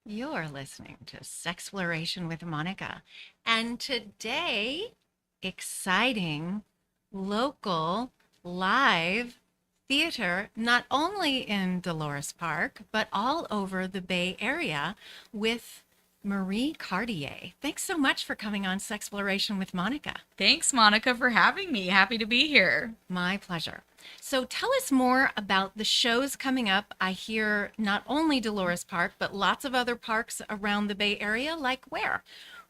You're listening to Sexploration with Monika. And today, exciting local live theater, not only in Dolores Park, but all over the Bay Area with Marie Cartier. Thanks so much for coming on Sexploration with Monika. Thanks, Monica, for having me. Happy to be here. My pleasure. So tell us more about the shows coming up. I hear not only Dolores Park, but lots of other parks around the Bay Area, like where?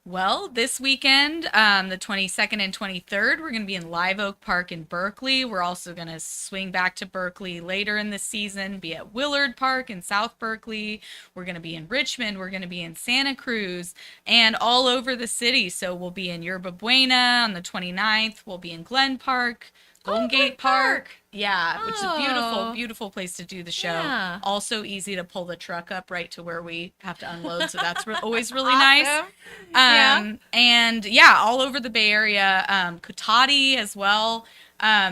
Well, this weekend, the 22nd and 23rd, we're going to be in Live Oak Park in Berkeley. We're also going to swing back to Berkeley later in the season, be at Willard Park in South Berkeley. We're going to be in Richmond. We're going to be in Santa Cruz and all over the city. So we'll be in Yerba Buena on the 29th. We'll be in Glen Park, Golden Gate Park. Yeah, which is a beautiful, beautiful place to do the show. Yeah. Also easy to pull the truck up right to where we have to unload, so that's always really Awesome. nice. Yeah. And yeah, all over the Bay Area, Cotati as well.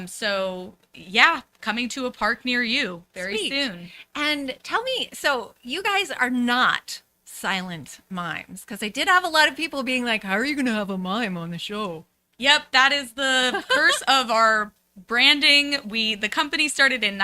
So yeah, coming to a park near you very Sweet. soon. And tell me, so you guys are not silent mimes, because I did have a lot of people being like, how are you going to have a mime on the show? Yep, that is the curse of our branding. The company started in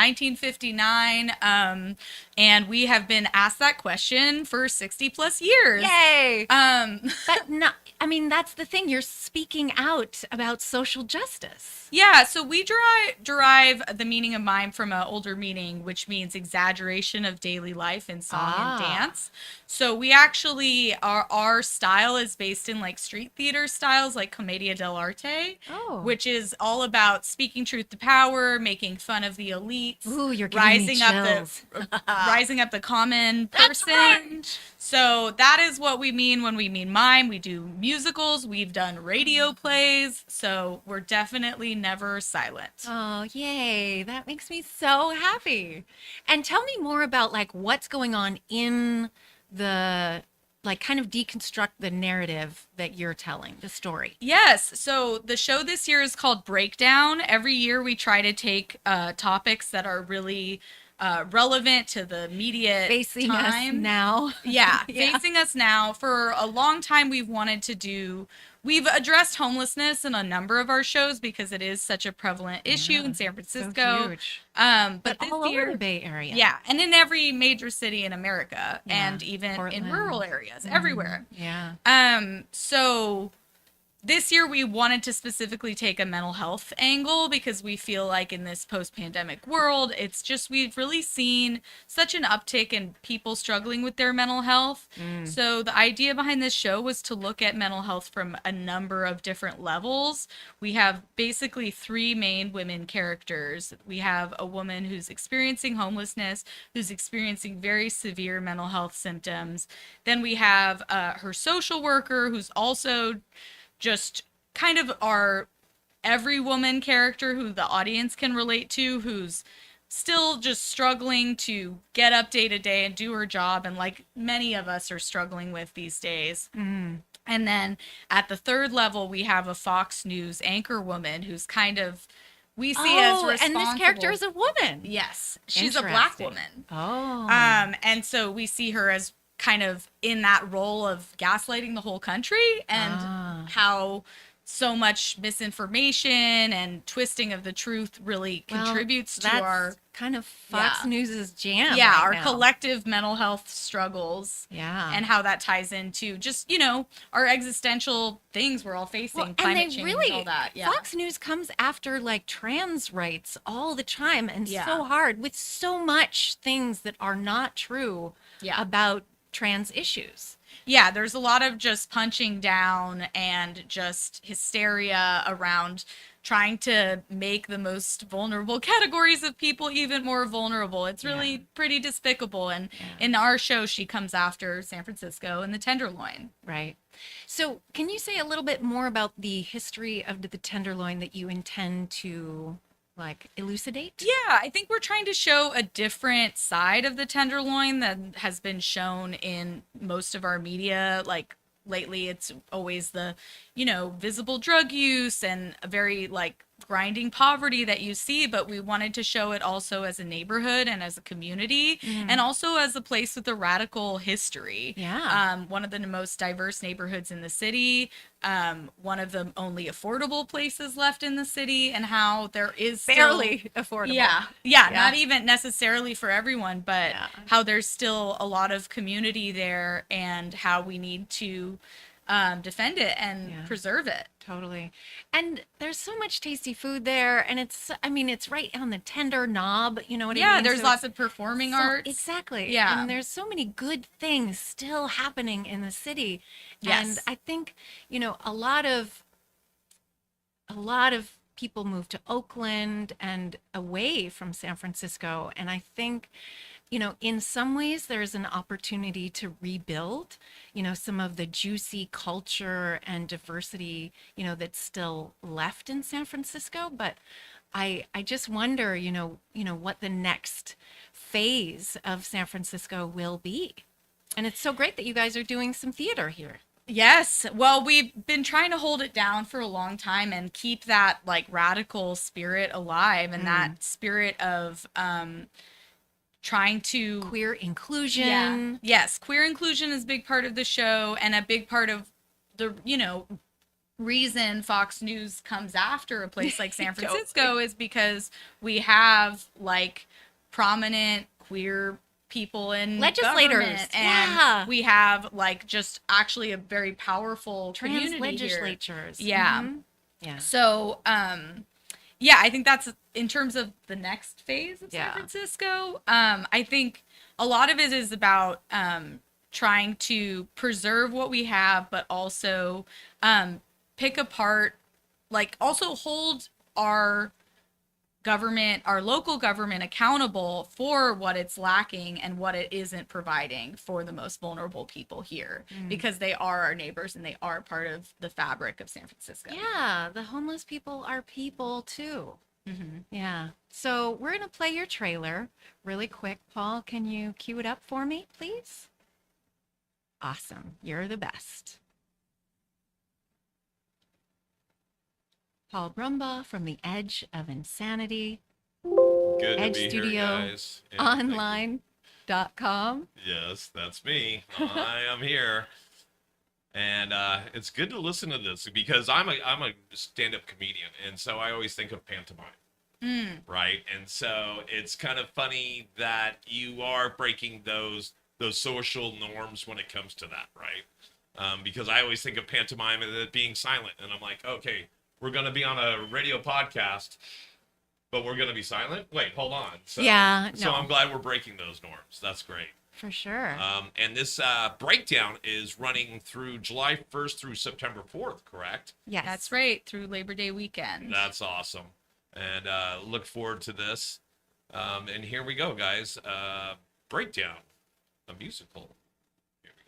1959, and we have been asked that question for 60 plus years. Yay! Um, But not, I mean, that's the thing. You're speaking out about social justice. Yeah, so we derive the meaning of mime from an older meaning, which means exaggeration of daily life in song and dance. So we actually, our style is based in like street theater styles like Commedia dell'arte, Oh. which is all about speaking truth to power, making fun of the elites, Ooh, you're giving me chills. rising up the common That's person. right. So that is what we mean when we mean mime. We do musicals, we've done radio plays, so we're definitely never silent. Oh, yay. That makes me so happy. And tell me more about like what's going on in the like kind of deconstruct the narrative that you're telling, the story. Yes, so the show this year is called Breakdown. Every year we try to take topics that are really relevant to the immediate Facing us time. now. Yeah, Yeah. facing us now. For a long time, we've addressed homelessness in a number of our shows because it is such a prevalent issue in San So Francisco. huge. But But this all year, over the Bay Area. yeah, and in every major city in America, Yeah, and even in Portland. rural areas, everywhere. Yeah. So this year we wanted to specifically take a mental health angle because we feel like in this post-pandemic world, it's just we've really seen such an uptick in people struggling with their mental health. So the idea behind this show was to look at mental health from a number of different levels. We have basically three main women characters. We have a woman who's experiencing homelessness, who's experiencing very severe mental health symptoms. Then we have her social worker, who's also just kind of our every woman character who the audience can relate to, who's still just struggling to get up day to day and do her job, and like many of us are struggling with these days. And then at the third level, we have a Fox News anchor woman who's kind of we see as Oh, responsible. and this character is a woman. Yes, she's a black Interesting. woman. Oh. And so we see her as kind of in that role of gaslighting the whole country, and how so much misinformation and twisting of the truth really Well, contributes to that's our kind of Fox Yeah. News's jam. yeah, right our now. collective mental health struggles. Yeah. And how that ties into just, our existential things we're all facing, Well, and climate they change, really, all that. Yeah. Fox News comes after like trans rights all the time and Yeah. so hard with so much things that are not true Yeah. about trans issues. Yeah, there's a lot of just punching down and just hysteria around trying to make the most vulnerable categories of people even more vulnerable. It's really pretty despicable. And in our show, she comes after San Francisco and the Tenderloin. Right. So, can you say a little bit more about the history of the Tenderloin that you intend to like elucidate? Yeah, I think we're trying to show a different side of the Tenderloin that has been shown in most of our media. Like lately, it's always the, visible drug use and a very like grinding poverty that you see, but we wanted to show it also as a neighborhood and as a community, and also as a place with a radical history. Yeah. One of the most diverse neighborhoods in the city, one of the only affordable places left in the city, and how there is Barely affordable. Yeah, not even necessarily for everyone, but Yeah. how there's still a lot of community there, and how we need to defend it and preserve it. Totally. And there's so much tasty food there. And it's right on the tender knob. You know what I mean? Yeah, there's So lots of performing arts. Exactly. Yeah. And there's so many good things still happening in the city. Yes. And I think, a lot of people move to Oakland and away from San Francisco. And I think, in some ways there's an opportunity to rebuild, some of the juicy culture and diversity, that's still left in San Francisco. But I just wonder, what the next phase of San Francisco will be. And it's so great that you guys are doing some theater here. Yes. Well, we've been trying to hold it down for a long time and keep that like radical spirit alive, and that spirit of trying to Queer inclusion. Yeah. Yes, queer inclusion is a big part of the show, and a big part of the, reason Fox News comes after a place like San Francisco is because we have like prominent queer people in legislators, and we have like just actually a very powerful trans community legislatures. Here. Yeah. Mm-hmm. Yeah. So, yeah, I think that's in terms of the next phase of San Francisco. I think a lot of it is about trying to preserve what we have, but also pick apart, like also hold our government, our local government accountable for what it's lacking and what it isn't providing for the most vulnerable people here, because they are our neighbors and they are part of the fabric of San Francisco. Yeah, the homeless people are people too. Yeah. So we're going to play your trailer really quick. Paul, can you cue it up for me, please? Awesome. You're the best. Paul Brumbaugh from the Edge of Insanity. Good Edge to be Studio here, guys. Online.com. Yes, that's me. I am here. And it's good to listen to this because I'm a stand-up comedian, and so I always think of pantomime. Right? And so it's kind of funny that you are breaking those social norms when it comes to that, right? Because I always think of pantomime as it being silent, and I'm like, okay, we're going to be on a radio podcast, but we're going to be silent? Wait, hold on. So I'm glad we're breaking those norms. That's great. For sure. And this breakdown is running through July 1st through September 4th, correct? Yes. That's right, through Labor Day weekend. That's awesome. And look forward to this. And here we go, guys. Breakdown, a musical. Here we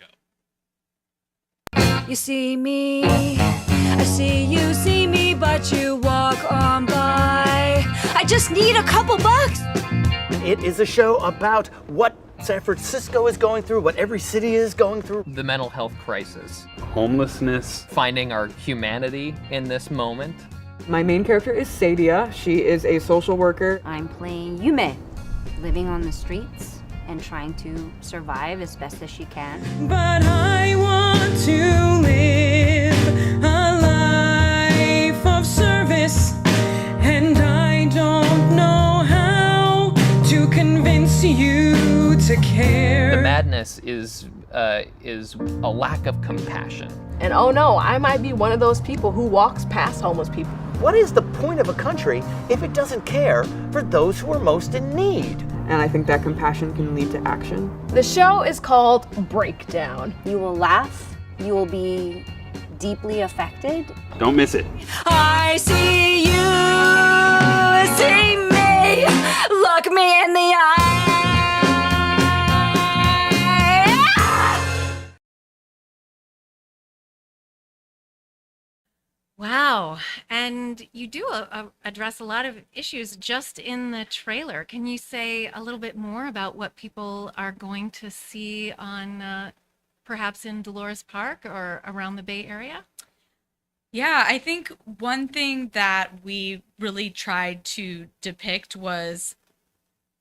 go. You see me, I see you see me, but you walk on by. I just need a couple bucks. It is a show about what San Francisco is going through, what every city is going through. The mental health crisis. Homelessness. Finding our humanity in this moment. My main character is Sadia. She is a social worker. I'm playing Yume, living on the streets and trying to survive as best as she can. But I want to live a life of service, and I don't know how to convince you to care. The madness is a lack of compassion. And oh no, I might be one of those people who walks past homeless people. What is the point of a country if it doesn't care for those who are most in need? And I think that compassion can lead to action. The show is called Breakdown. You will laugh, you will be deeply affected. Don't miss it. I see you, see me, look me in the eye. Wow. And you do address a lot of issues just in the trailer. Can you say a little bit more about what people are going to see on perhaps in Dolores Park or around the Bay Area? Yeah, I think one thing that we really tried to depict was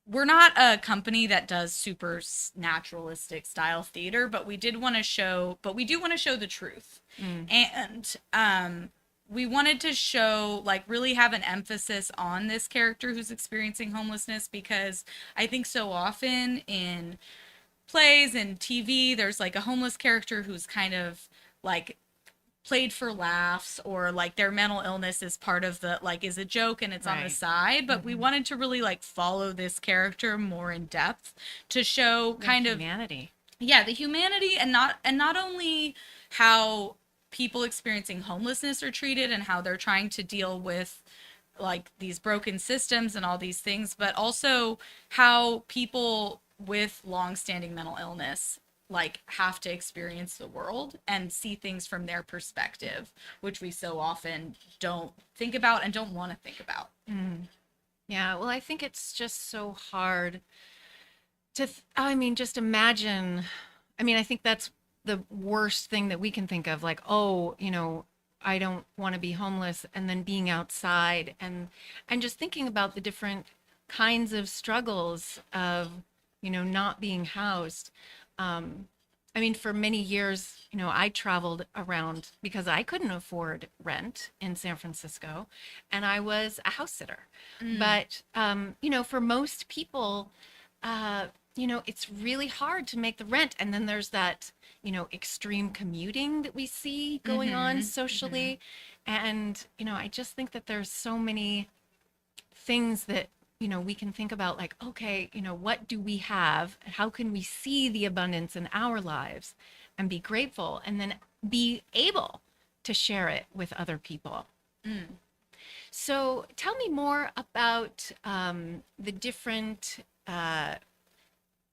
we're not a company that does super naturalistic style theater, but we did want to show, but we do want to show the truth. And we wanted to show, like, really have an emphasis on this character who's experiencing homelessness, because I think so often in plays and TV, there's like a homeless character who's kind of like played for laughs, or like their mental illness is part of the, like, is a joke and it's on the Right. side, but we wanted to really like follow this character more in depth to show The kind of humanity. yeah, the humanity, and not only how people experiencing homelessness are treated and how they're trying to deal with like these broken systems and all these things, but also how people with long-standing mental illness like have to experience the world and see things from their perspective, which we so often don't think about and don't want to think about. Yeah, well, I think it's just so hard to, I mean, just imagine. I mean, I think that's the worst thing that we can think of. Like, oh, I don't want to be homeless, and then being outside and just thinking about the different kinds of struggles of, not being housed. I mean, for many years, I traveled around because I couldn't afford rent in San Francisco, and I was a house sitter. But, for most people, it's really hard to make the rent. And then there's that, extreme commuting that we see going on socially. And, I just think that there's so many things that, we can think about, like, okay, what do we have? How can we see the abundance in our lives and be grateful, and then be able to share it with other people? So tell me more about the different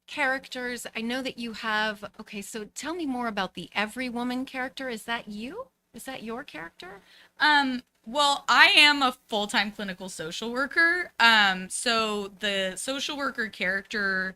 characters. I know that you have, okay, so tell me more about the every woman character. Is that you? Is that your character? Well, I am a full-time clinical social worker. So the social worker character,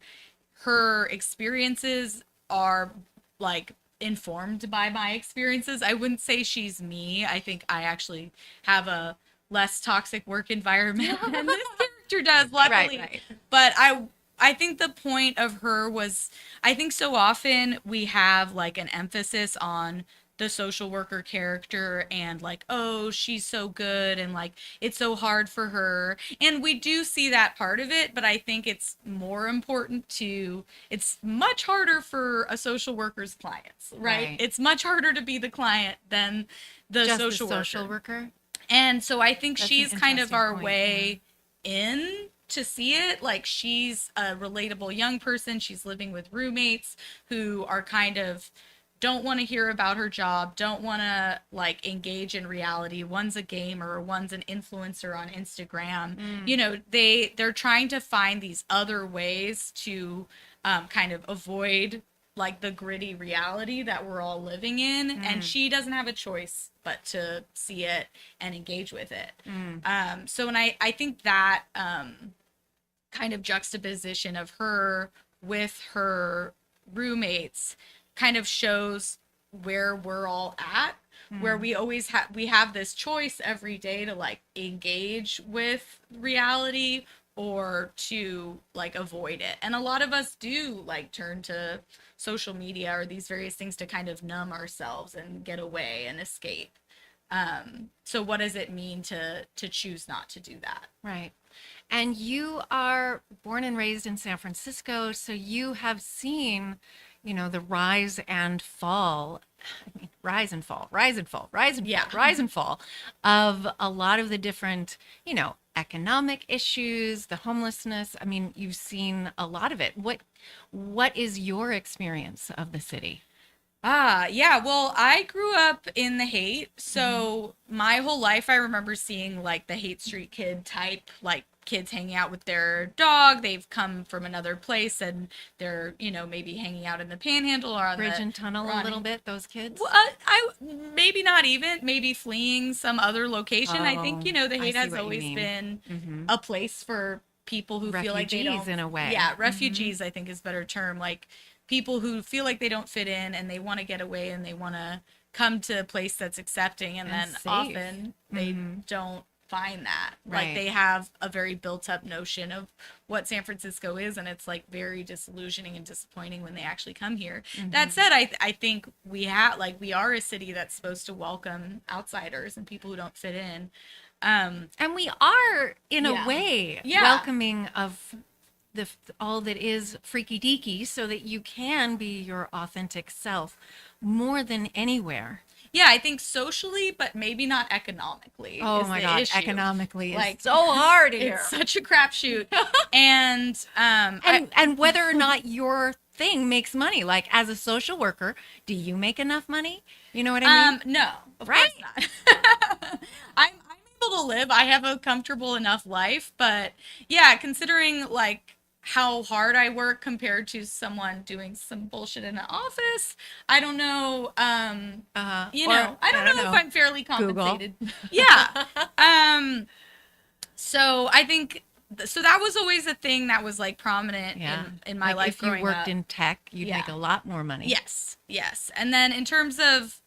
her experiences are like informed by my experiences. I wouldn't say she's me. I think I actually have a less toxic work environment than this character does, luckily. Right. But I think the point of her was, I think so often we have like an emphasis on the social worker character and like, oh, she's so good and like it's so hard for her. And we do see that part of it, but I think it's more important to, it's much harder for a social worker's clients, right? Right. It's much harder to be the client than the Just social the worker. social worker? And so I think That's she's an kind of interesting our point, way in to see it. Like, she's a relatable young person. She's living with roommates who are kind of don't want to hear about her job, don't want to like engage in reality. One's a gamer, one's an influencer on Instagram. They're trying to find these other ways to kind of avoid like the gritty reality that we're all living in, and she doesn't have a choice but to see it and engage with it. So, and I think that kind of juxtaposition of her with her roommates kind of shows where we're all at, where we always have this choice every day to like engage with reality or to like avoid it. And a lot of us do like turn to social media or these various things to kind of numb ourselves and get away and escape. So what does it mean to choose not to do that? Right. And you are born and raised in San Francisco, so you have seen, the rise and fall. I mean, rise and fall, rise and fall, rise and fall, rise and fall of a lot of the different, economic issues, the homelessness. I mean, you've seen a lot of it. What is your experience of the city? Yeah. Well, I grew up in the Haight, so my whole life I remember seeing like the Haight Street kid type, like kids hanging out with their dog. They've come from another place and they're, maybe hanging out in the Panhandle or on Bridge the and tunnel a little bit, those kids? Well, I maybe not even, maybe fleeing some other location. I think, the I Haight see has what you always mean. been a place for people who feel like they Refugees, don't, in a way. Yeah, refugees, I think is a better term. Like people who feel like they don't fit in and they want to get away and they want to come to a place that's accepting, and then safe. often they don't find that. Like Right. they have a very built up notion of what San Francisco is, and it's like very disillusioning and disappointing when they actually come here. That said, I think we are a city that's supposed to welcome outsiders and people who don't fit in. And we are, in a way, Yeah. welcoming of all that is freaky deaky, so that you can be your authentic self more than anywhere. Yeah, I think socially, but maybe not economically. Oh is my the God, issue. economically Like, is so hard here. It's such a crapshoot. And And whether or not your thing makes money, like as a social worker, do you make enough money? You know what I mean? no, of Right? course not. I'm able to live. I have a comfortable enough life, but yeah, considering like how hard I work compared to someone doing some bullshit in an office, I don't know. You Or, know, I don't know if I'm fairly Google. compensated. Yeah. So I think so that was always a thing that was like prominent in my Like life if you growing worked up. in tech, you'd make a lot more money. Yes. And then in terms of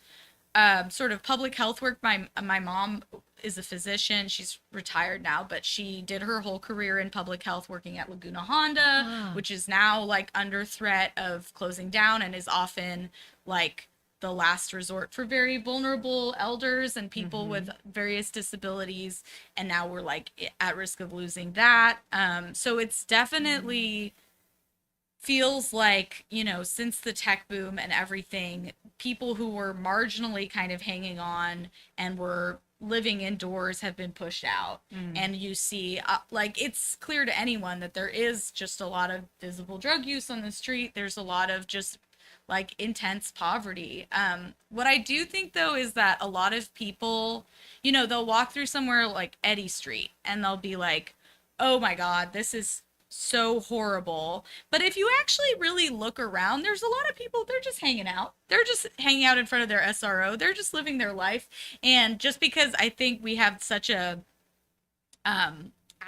sort of public health work, my mom is a physician. She's retired now, but she did her whole career in public health working at Laguna Honda, which is now like under threat of closing down and is often like the last resort for very vulnerable elders and people with various disabilities. And now we're like at risk of losing that. So it's definitely feels like, you know, since the tech boom and everything, people who were marginally kind of hanging on and were living indoors have been pushed out. And you see, like, it's clear to anyone that there is just a lot of visible drug use on the street. There's a lot of just like intense poverty. What I do think though is that a lot of people, you know, they'll walk through somewhere like Eddy Street and they'll be like, oh my God, this is so horrible. But if you actually really look around, there's a lot of people, they're just hanging out. They're just hanging out in front of their SRO. They're just living their life. And just because I think we have such a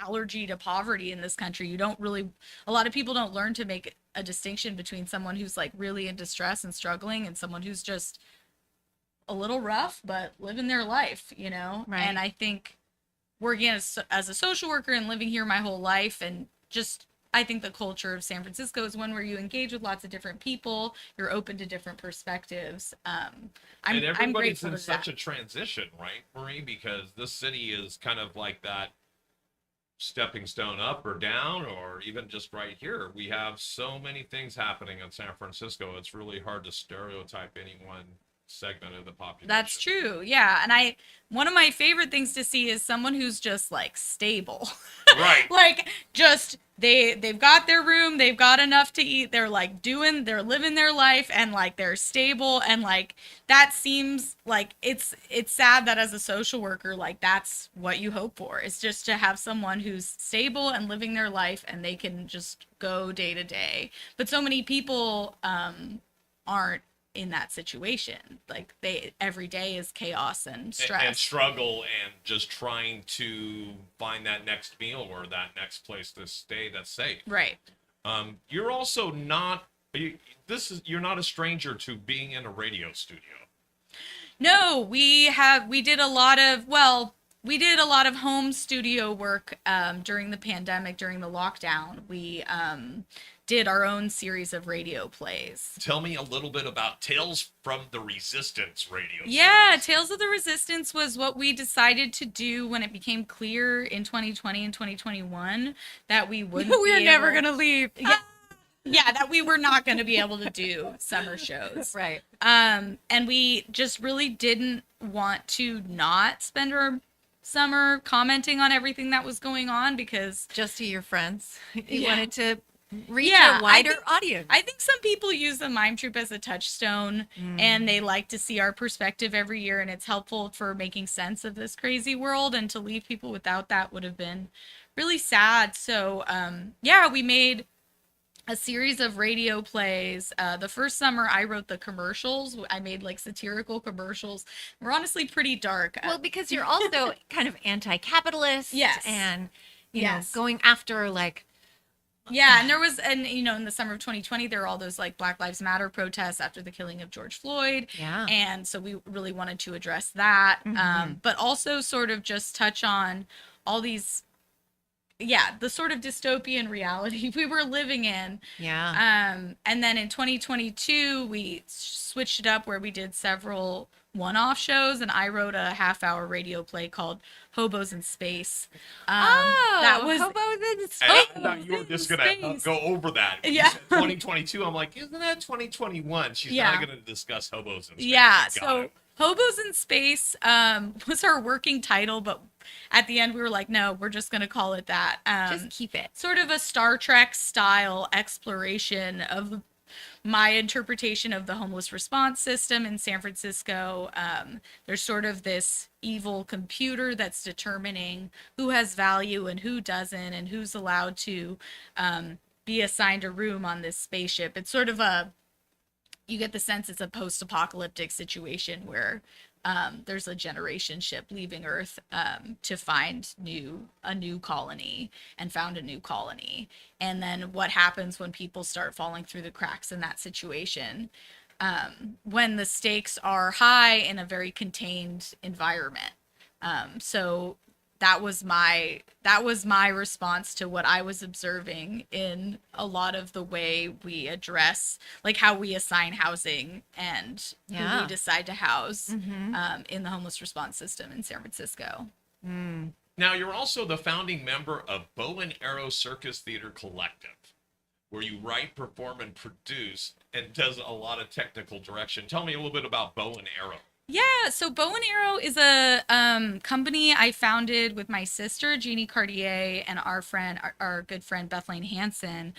allergy to poverty in this country, a lot of people don't learn to make a distinction between someone who's like really in distress and struggling and someone who's just a little rough but living their life, you know? Right. And I think working as a social worker and living here my whole life, and just I think the culture of San Francisco is one where you engage with lots of different people. You're open to different perspectives. And I'm everybody's grateful in to such that. a transition, right, Marie? Because this city is kind of like that stepping stone up or down, or even just right here. We have so many things happening in San Francisco. It's really hard to stereotype any one segment of the population. That's true. Yeah. And one of my favorite things to see is someone who's just like stable. Right. Like just they've got their room, they've got enough to eat, they're living their life, and like they're stable, and like that seems like it's sad that as a social worker, like that's what you hope for. It's just to have someone who's stable and living their life and they can just go day to day. But so many people aren't in that situation. Like every day is chaos and stress and struggle and just trying to find that next meal or that next place to stay that's safe. Right. You're also not you're not a stranger to being in a radio studio. No, we did a lot of home studio work during the pandemic, during the lockdown. We did our own series of radio plays. Tell me a little bit about Tales from the Resistance radio Yeah, series. Tales of the Resistance was what we decided to do when it became clear in 2020 and 2021 that we wouldn't We're be never able- gonna leave. Yeah, that we were not going to be able to do summer shows. Right. And we just really didn't want to not spend our summer commenting on everything that was going on, because Just to your friends. You Yeah. wanted to reach Yeah, a wider I think- audience. I think some people use the Mime Troupe as a touchstone, and they like to see our perspective every year, and it's helpful for making sense of this crazy world, and to leave people without that would have been really sad. So we made a series of radio plays. The first summer I wrote the commercials. I made like satirical commercials. We're honestly pretty dark. Well, because you're also kind of anti-capitalist, Yes. and you Yes. know, going after like Yeah, and there was, and in the summer of 2020, there were all those like Black Lives Matter protests after the killing of George Floyd. Yeah. And so we really wanted to address that, but also sort of just touch on all these, the sort of dystopian reality we were living in. Yeah. And then in 2022, we switched it up where we did several one-off shows, and I wrote a half-hour radio play called Hobos in Space. That was Hobos in And Space. I thought you were just gonna Space. go over that. When you Yeah. said 2022. I'm like, isn't that 2021? She's Yeah. not gonna discuss hobos in space. Yeah, Got so it. Hobos in Space was our working title, but at the end we were like, no, we're just going to call it that. Just keep it. Sort of a Star Trek style exploration of my interpretation of the homeless response system in San Francisco. There's sort of this evil computer that's determining who has value and who doesn't, and who's allowed to be assigned a room on this spaceship. It's sort of you get the sense it's a post-apocalyptic situation where there's a generation ship leaving Earth to find a new colony and found a new colony. And then what happens when people start falling through the cracks in that situation, when the stakes are high in a very contained environment. So that was my response to what I was observing in a lot of the way we address, like how we assign housing and who we decide to house in the homeless response system in San Francisco. Now, you're also the founding member of Bow and Arrow Circus Theater Collective, where you write, perform, and produce, and does a lot of technical direction. Tell me a little bit about Bow and Arrow. Yeah, so Bow and Arrow is a company I founded with my sister, Jeannie Cartier, and our good friend, Bethlehem Hansen.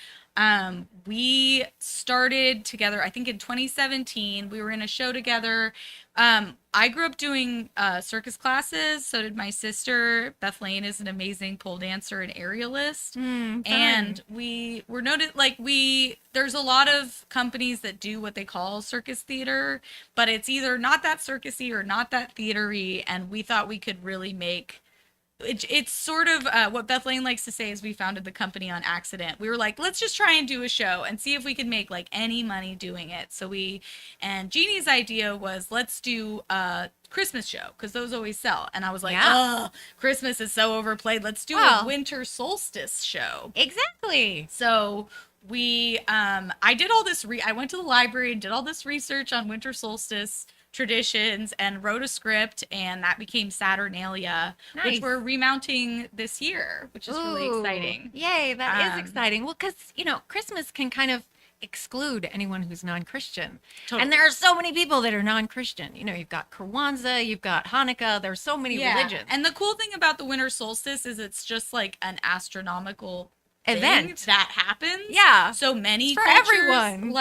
We started together, I think in 2017. We were in a show together. I grew up doing circus classes. So did my sister. Bethlehem is an amazing pole dancer and aerialist. And we were noted, there's a lot of companies that do what they call circus theater, but it's either not that circusy or not that theatery. And we thought we could really make it's sort of what Bethlehem likes to say is we founded the company on accident. We were like, let's just try and do a show and see if we could make like any money doing it. So and Jeannie's idea was, let's do a Christmas show because those always sell. And I was like, oh, Christmas is so overplayed. Let's do a winter solstice show. Exactly. So I did all this, I went to the library and did all this research on winter solstice traditions and wrote a script, and that became Saturnalia, which we're remounting this year, which is really exciting. Yay, that is exciting. Well, because, Christmas can kind of exclude anyone who's non-Christian. Totally. And there are so many people that are non-Christian. You've got Kwanzaa, you've got Hanukkah, there's so many religions. And the cool thing about the winter solstice is it's just like an astronomical event that happens. Yeah. So many for cultures, everyone.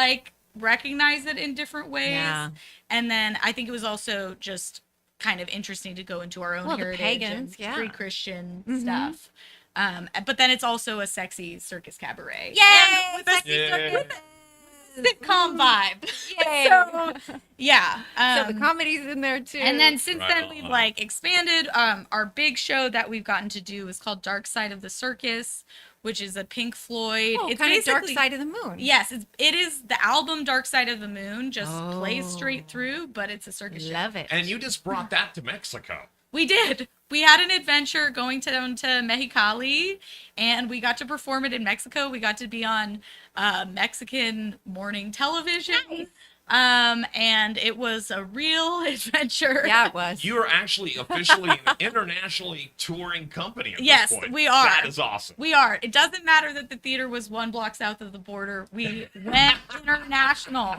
Recognize it in different ways. Yeah. And then I think it was also just kind of interesting to go into our own heritage, the pagans, and pre-Christian stuff. But then it's also a sexy circus cabaret. Yay! And with a sitcom vibe. Yay! So, yeah. So the comedy's in there too. And then since then we've expanded. Our big show that we've gotten to do is called Dark Side of the Circus, which is a Pink Floyd. It's kind of Dark Side of the Moon. Yes, it is the album Dark Side of the Moon, just plays straight through, but it's a circus show. Love it. And you just brought that to Mexico. We did. We had an adventure going down to Mexicali, and we got to perform it in Mexico. We got to be on Mexican morning television. Nice. And it was a real adventure. Yeah, it was. You are actually officially an internationally touring company at Yes, this point. we are. That is awesome. We are. It doesn't matter that the theater was 1 block south of the border. We went international.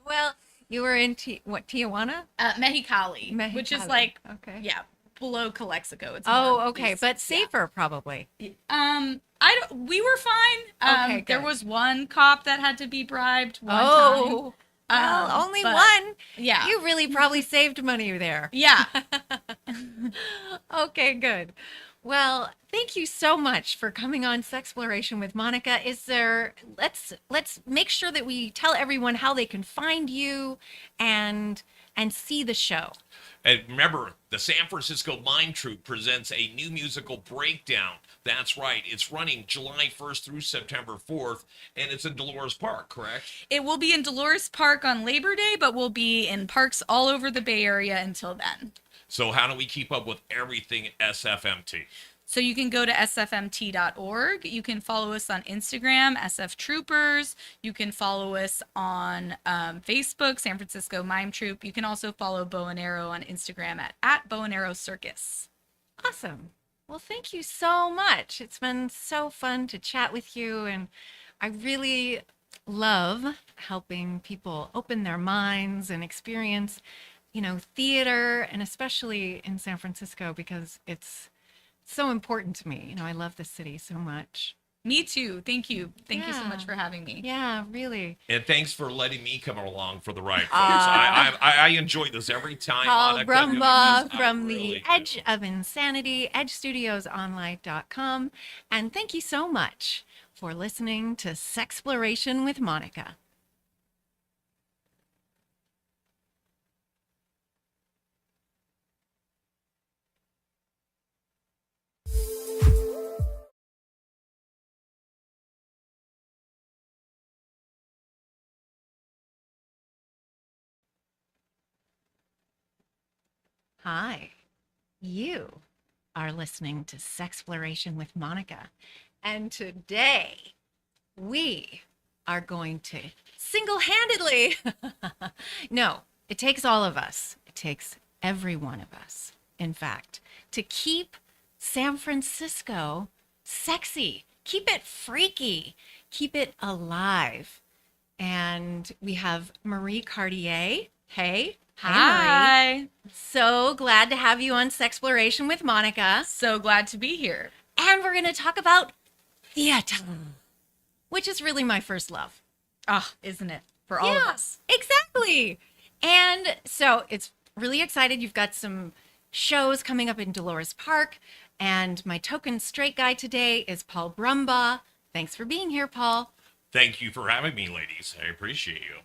Well, you were in Tijuana? Mexicali, which is okay. Below Calexico. It's okay, but safer probably. We were fine. Okay, there good. was one cop that had to be bribed one time. Well, only but- one. Yeah. You really probably saved money there. Yeah. Okay, good. Well, thank you so much for coming on Sexploration with Monika. Let's make sure that we tell everyone how they can find you and see the show. And remember, the San Francisco Mime Troupe presents a new musical breakdown That's right. It's running July 1st through September 4th, and it's in Dolores Park, correct? It will be in Dolores Park on Labor Day, but we'll be in parks all over the Bay Area until then. So how do we keep up with everything SFMT? So you can go to sfmt.org. You can follow us on Instagram, SF Troopers. You can follow us on Facebook, San Francisco Mime Troupe. You can also follow Bow and Arrow on Instagram at Bow and Arrow Circus. Awesome. Well, thank you so much. It's been so fun to chat with you, and I really love helping people open their minds and experience, theater, and especially in San Francisco, because it's so important to me. I love the city so much. Me too. Thank you. Thank you so much for having me. Yeah, really. And thanks for letting me come along for the ride, folks. I enjoy this every time. Paul Monika, Brumbaugh from really the Edge of Insanity, edgestudiosonline.com. And thank you so much for listening to Sexploration with Monika. Hi, you are listening to Sexploration with Monika. And today we are going to single-handedly, no, it takes all of us. It takes every one of us, in fact, to keep San Francisco sexy, keep it freaky, keep it alive. And we have Marie Cartier. Hey. Hi. Marie. So glad to have you on Sexploration with Monika. So glad to be here. And we're going to talk about theater, which is really my first love. Ah, isn't it? For all of us. Exactly. And so it's really excited. You've got some shows coming up in Dolores Park. And my token straight guy today is Paul Brumbaugh. Thanks for being here, Paul. Thank you for having me, ladies. I appreciate you.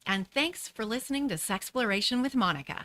And thanks for listening to Sexploration with Monika.